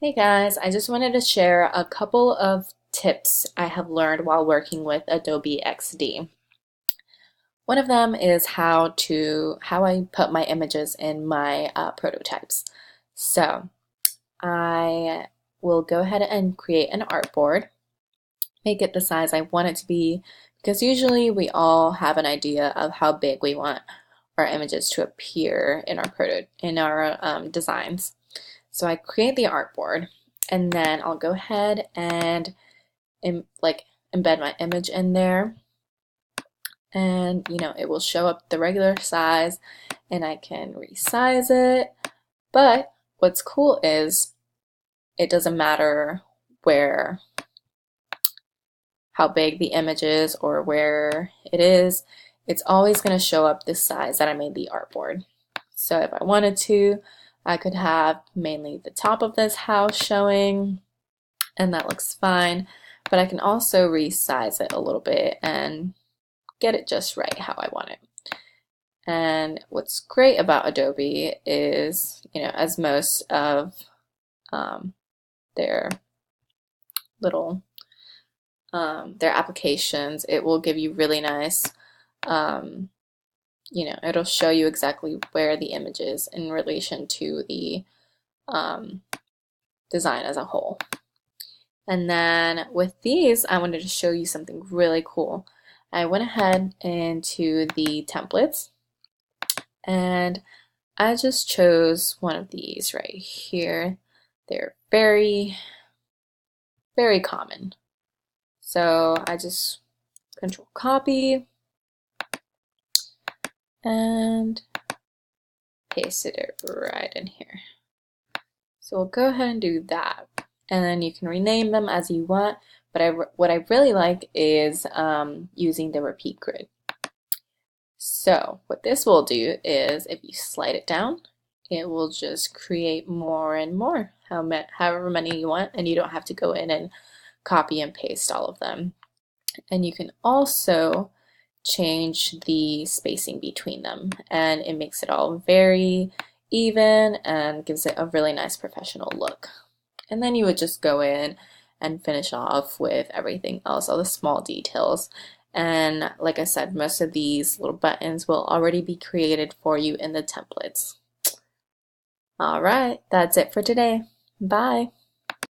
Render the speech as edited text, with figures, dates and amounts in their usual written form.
Hey guys, I just wanted to share a couple of tips I have learned while working with Adobe XD. One of them is how I put my images in my prototypes. So I will go ahead and create an artboard, make it the size I want it to be, because usually we all have an idea of how big we want our images to appear in our designs. So I create the artboard, and then I'll go ahead and embed my image in there, and it will show up the regular size, and I can resize it. But what's cool is it doesn't matter where how big the image is or where it is. It's always going to show up the size that I made the artboard. So if I wanted to, I could have mainly the top of this house showing, and that looks fine. But I can also resize it a little bit and get it just right how I want it. And what's great about Adobe is, as most of their little their applications, it will give you really nice, it'll show you exactly where the image is in relation to the design as a whole. And then with these, I wanted to show you something really cool. I went ahead into the templates and I just chose one of these right here. They're very, very common. So I just control copy and pasted it right in here. So we'll go ahead and do that. And then you can rename them as you want, but what I really like is using the repeat grid. So what this will do is if you slide it down, it will just create more and more, however many you want, and you don't have to go in and copy and paste all of them. And you can also change the spacing between them, and it makes it all very even and gives it a really nice professional look. And then you would just go in and finish off with everything else, all the small details. And like I said, most of these little buttons will already be created for you in the templates. All right, that's it for today. Bye.